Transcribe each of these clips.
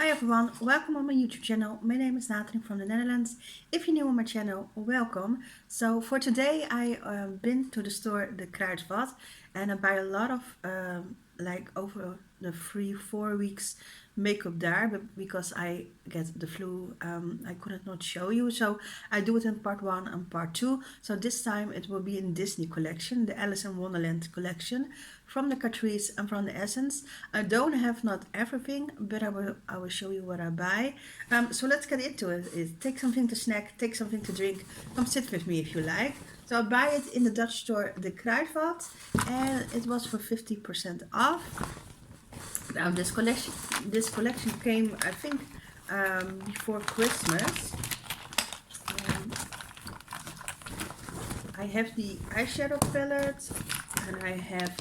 Hi everyone, welcome on my YouTube channel. My name is Nathalie from the Netherlands. If you're new on my channel, welcome. So for today I been to the store, the Kruidvat, and I buy a lot of like over the 3-4 weeks makeup there, but because I get the flu, I couldn't not show you, so I do it in part 1 and part 2. So this time it will be in Disney collection, the Alice in Wonderland collection, from the Catrice and from the Essence. I don't have not everything, but I will show you what I buy. So let's get into it. Take something to snack, take something to drink. Come sit with me if you like. So I buy it in the Dutch store, the Kruidvat, and it was for 50% off. Now this collection came, I think, before Christmas. I have the eyeshadow palette, and I have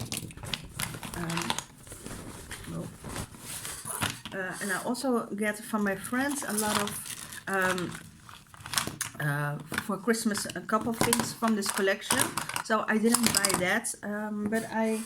and I also get from my friends a lot of for Christmas a couple of things from this collection. So I didn't buy that, but I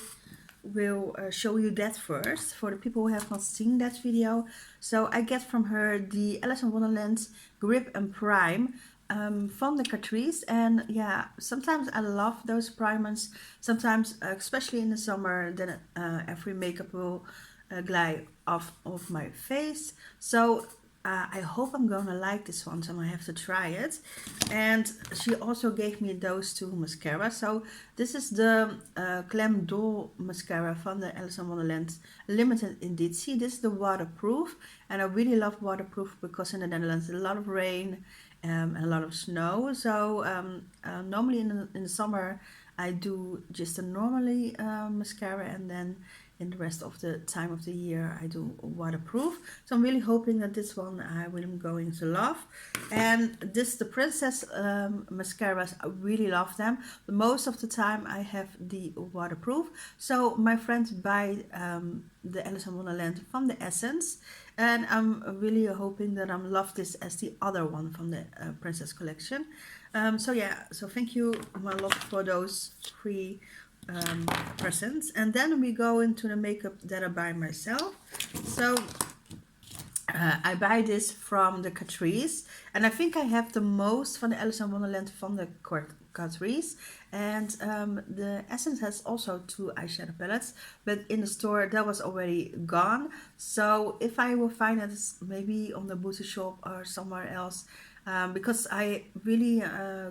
will show you that first for the people who have not seen that video. So I get from her the Alice in Wonderland Grip and Prime from the Catrice, and yeah, sometimes I love those primers. Sometimes, especially in the summer, then every makeup will glide off of my face. So I hope I'm gonna like this one, so I have to try it. And she also gave me those two mascara. So this is the Glam Doll mascara from the Alice in Wonderland Limited Edition. This is the waterproof, and I really love waterproof because in the Netherlands a lot of rain and a lot of snow. So normally in the summer I do just a normally mascara, and then in the rest of the time of the year I do waterproof. So I'm really hoping that this one I will going to love. And this, the Princess mascaras, I really love them. But most of the time I have the waterproof. So my friends buy the Alice in Wonderland from the Essence, and I'm really hoping that I love this as the other one from the Princess collection. So yeah, so thank you a lot for those three presents. And then we go into the makeup that I buy myself. So I buy this from the Catrice, and I think I have the most from the Alice in Wonderland from the Catrice. And the Essence has also two eyeshadow palettes, but in the store that was already gone. So if I will find it maybe on the boutique shop or somewhere else, because I really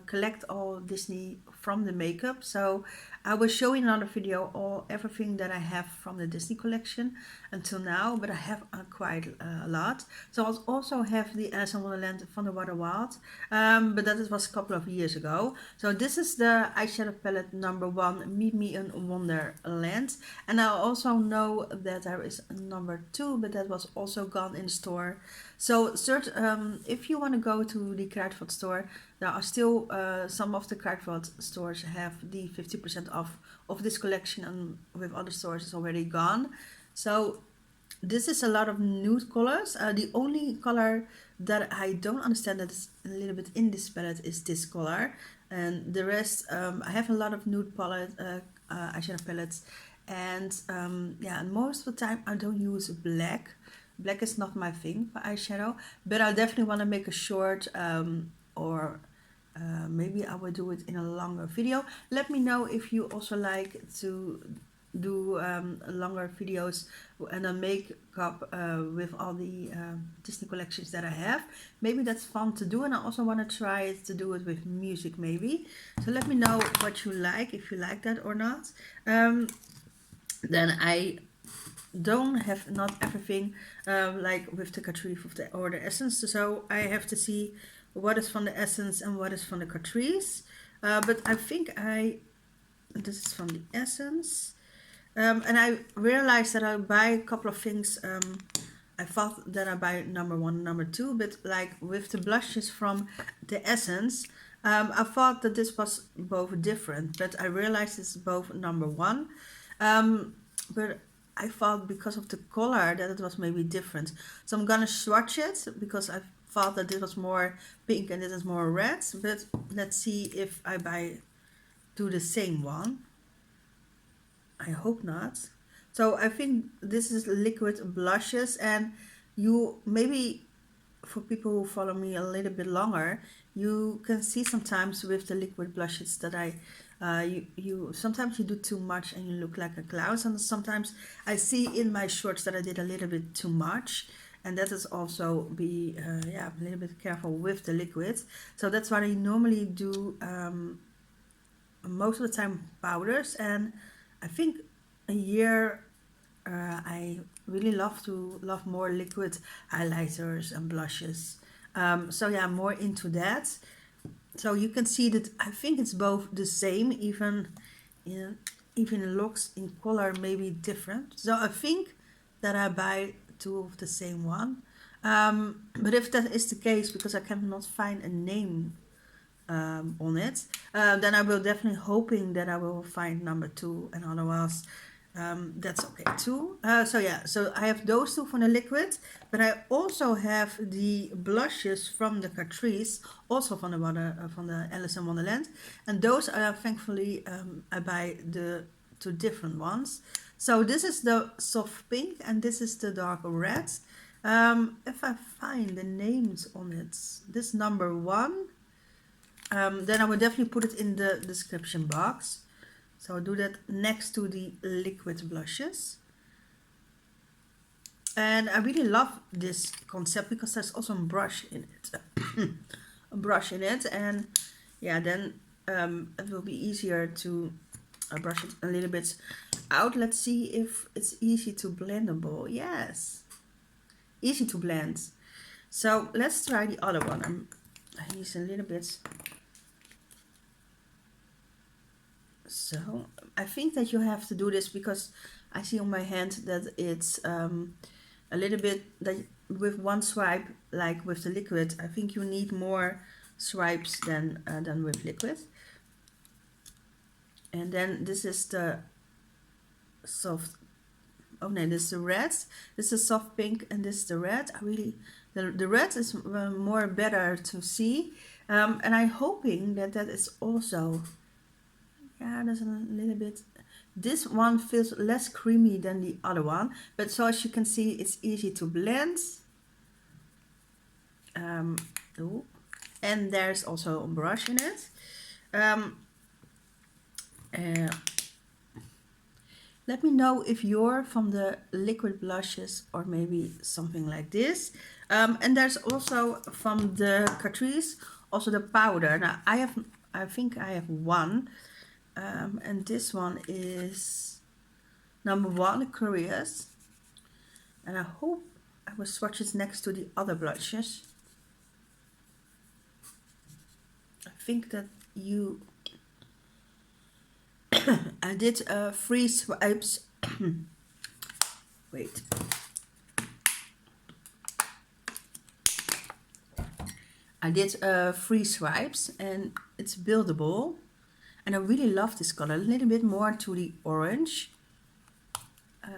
collect all Disney from the makeup. So I will show in another video everything that I have from the Disney collection until now, but I have quite a lot. So I also have the Alice in Wonderland from the Water Wild, but that was a couple of years ago. So this is the eyeshadow palette number 1, Meet Me in Wonderland. And I also know that there is a number 2, but that was also gone in the store. So if you want to go to the Kruidvat store, there are still some of the Kruidvat stores have the 50% off of this collection, and with other stores it's already gone. So this is a lot of nude colors. The only color that I don't understand that is a little bit in this palette is this color, and the rest I have a lot of nude eyeshadow palettes, and yeah, and most of the time I don't use black. Black is not my thing for eyeshadow, but I definitely want to make a short or maybe I will do it in a longer video. Let me know if you also like to do longer videos and a makeup with all the Disney collections that I have. Maybe that's fun to do, and I also want to try it to do it with music maybe. So let me know what you like, if you like that or not. Then I don't have not everything like with the Catrice or the Essence, so I have to see what is from the Essence and what is from the Catrice. But I think this is from the Essence, and I realized that I buy a couple of things. I thought that I buy number 1, number 2, but like with the blushes from the Essence, I thought that this was both different, but I realized it's both number 1. But I thought because of the color that it was maybe different. So I'm gonna swatch it because I thought that this was more pink and this is more red. But let's see if I do the same one. I hope not. So I think this is liquid blushes, and you maybe, for people who follow me a little bit longer, you can see sometimes with the liquid blushes that you sometimes you do too much and you look like a clown, and sometimes I see in my shorts that I did a little bit too much, and that is also be yeah, a little bit careful with the liquid. So that's why I normally do most of the time powders, and I think a year I really love more liquid highlighters and blushes. So yeah, I'm more into that. So you can see that I think it's both the same, even looks in color maybe different. So I think that I buy two of the same one. But if that is the case, because I cannot find a name on it, then I will definitely hoping that I will find number two, and otherwise that's okay too. So yeah, so I have those two from the liquid, but I also have the blushes from the Catrice, also from the Alice in Wonderland, and those are thankfully I buy the two different ones. So this is the soft pink and this is the dark red. If I find the names on it, this number one, then I will definitely put it in the description box. So I'll do that next to the liquid blushes. And I really love this concept because there's also a brush in it. A brush in it, and yeah, then it will be easier to brush it a little bit out. Let's see if it's easy to blendable. Yes, easy to blend. So let's try the other one. I use a little bit. So I think that you have to do this because I see on my hand that it's a little bit that with one swipe, like with the liquid, I think you need more swipes than with liquid. And then this is the soft, oh no, this is the red, this is soft pink, and this is the red. I really, the red is more better to see, and I'm hoping that that is also, yeah, there's a little bit, this one feels less creamy than the other one, but so as you can see, it's easy to blend. Ooh. And there's also a brush in it. Let me know if you're from the liquid blushes or maybe something like this. And there's also from the Catrice also the powder. Now I think I have one, and this one is number one, Curious. And I hope I will swatch it next to the other blushes. I think that you I did 3 swipes. Wait. I did 3 swipes and it's buildable. And I really love this color. A little bit more to the orange. I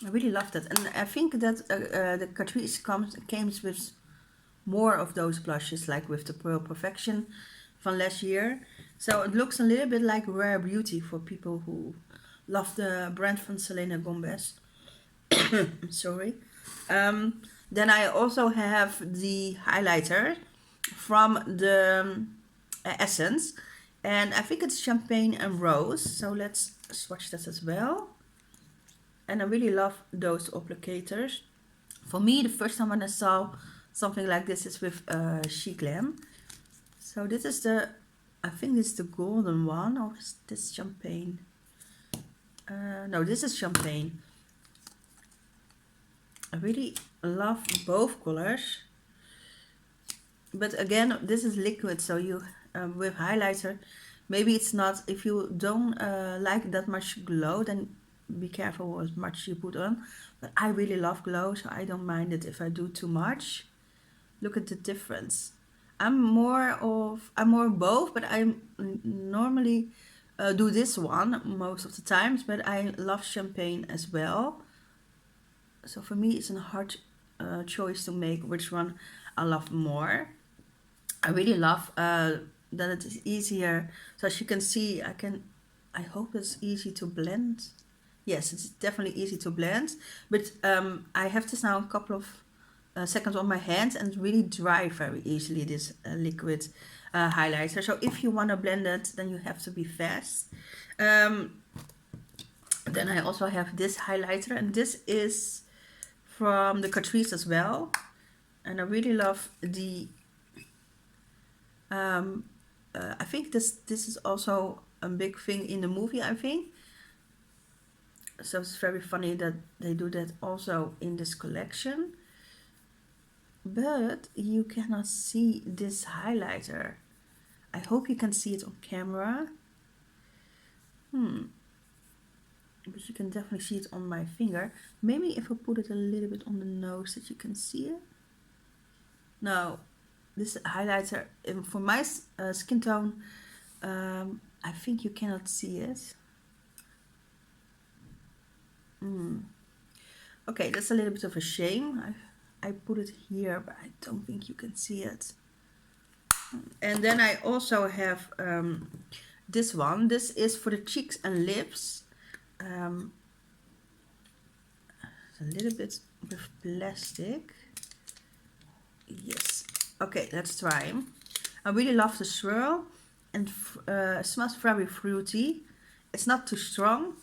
really love that. And I think that the Catrice came with more of those blushes, like with the Pearl Perfection from last year. So it looks a little bit like Rare Beauty for people who love the brand from Selena Gomez. Sorry. Then I also have the highlighter from the Essence. And I think it's Champagne and Rose. So let's swatch that as well. And I really love those applicators. For me, the first time when I saw something like this is with Glam. So this is the, I think this is the golden one, or is this Champagne? No, this is Champagne. I really love both colors. But again, this is liquid, so you with highlighter, maybe it's not, if you don't like that much glow, then be careful how much you put on. But I really love glow, so I don't mind it if I do too much. Look at the difference. I'm more both, but I normally do this one most of the times, but I love Champagne as well. So for me it's a hard choice to make which one I love more. I really love that it is easier, so as you can see, I hope it's easy to blend. Yes, it's definitely easy to blend, but I have this now a couple of seconds on my hands, and it really dry very easily, this liquid highlighter. So if you want to blend it, then you have to be fast. Then I also have this highlighter, and this is from the Catrice as well, and I really love the I think this is also a big thing in the movie, I think. So it's very funny that they do that also in this collection. But you cannot see this highlighter. I hope you can see it on camera. But you can definitely see it on my finger. Maybe if I put it a little bit on the nose that you can see it. No, this highlighter, for my skin tone, I think you cannot see it. Okay, that's a little bit of a shame. I put it here, but I don't think you can see it. And then I also have this one. This is for the cheeks and lips. A little bit with plastic. Yes. Okay, let's try. I really love the swirl, and it smells very fruity. It's not too strong.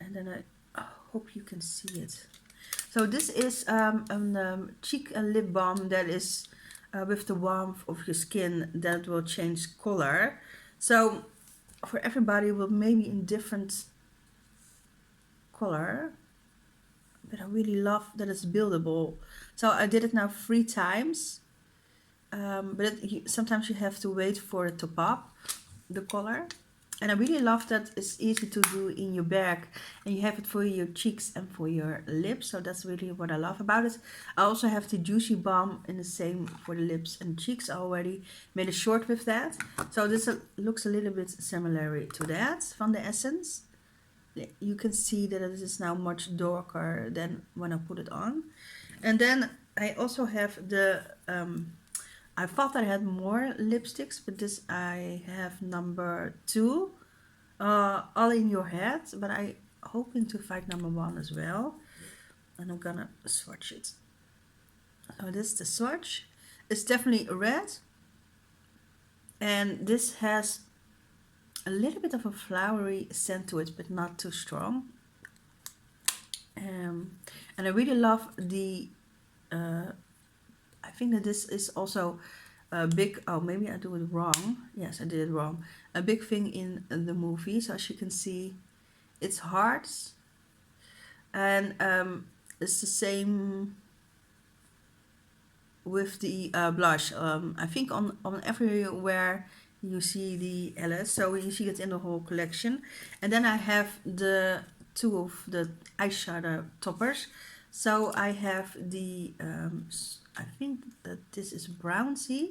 And then I hope you can see it. So this is a cheek and lip balm that is with the warmth of your skin that will change color. So for everybody, will maybe in different color, but I really love that it's buildable. So I did it now 3 times, but sometimes you have to wait for it to pop, the color. And I really love that it's easy to do in your bag, and you have it for your cheeks and for your lips. So that's really what I love about it. I also have the Juicy Balm in the same for the lips and cheeks. I already made a short with that. So this looks a little bit similar to that from the Essence. You can see that it is now much darker than when I put it on. And then I also have the I thought I had more lipsticks, but this I have number 2, All in Your Head, but I hoping to find number 1 as well. And I'm gonna swatch it. So this is the swatch. It's definitely red, and this has a little bit of a flowery scent to it, but not too strong. And I really love the I think that this is also a big, oh, maybe I do it wrong. Yes, I did it wrong. A big thing in the movie. So as you can see, it's hearts. And it's the same with the blush. I think on everywhere you see the Alice. So you see it in the whole collection. And then I have the 2 of the eyeshadow toppers. So I have the I think that this is Brownsy.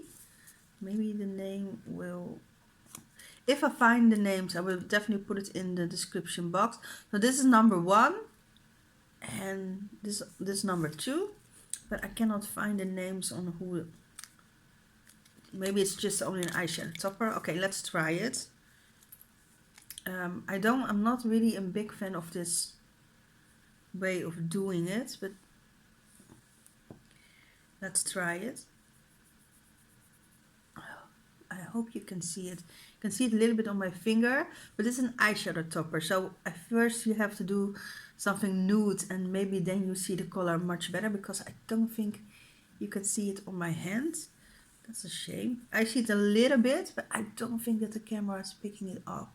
Maybe the name will... If I find the names, I will definitely put it in the description box. So this is number 1. And this number 2. But I cannot find the names on who... Maybe it's just only an eyeshadow topper. Okay, let's try it. I'm not really a big fan of this way of doing it, but let's try it. I hope you can see it. You can see it a little bit on my finger, but it's an eyeshadow topper. So at first you have to do something nude, and maybe then you see the color much better, because I don't think you can see it on my hand. That's a shame. I see it a little bit, but I don't think that the camera is picking it up.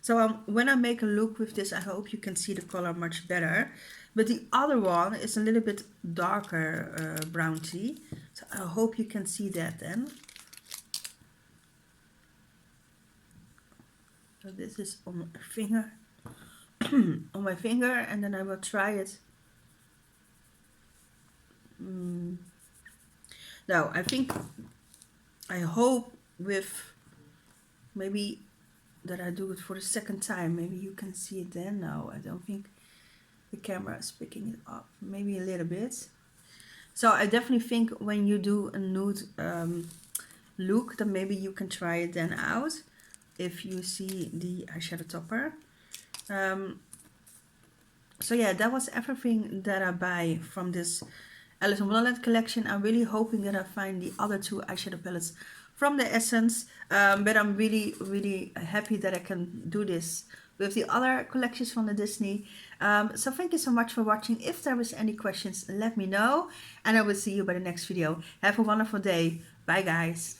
So when I make a look with this, I hope you can see the color much better. But the other one is a little bit darker brown tea. So I hope you can see that then. So this is on my finger. On my finger, and then I will try it. Now, I hope with maybe that I do it for the second time. Maybe you can see it then. No, I don't think the camera is picking it up. Maybe a little bit. So I definitely think when you do a nude look, then maybe you can try it then out if you see the eyeshadow topper. So yeah, that was everything that I buy from this Alice in Wonderland collection. I'm really hoping that I find the other two eyeshadow palettes from the Essence, but I'm really happy that I can do this with the other collections from the Disney. So thank you so much for watching. If there was any questions, let me know, and I will see you by the next video. Have a wonderful day. Bye guys.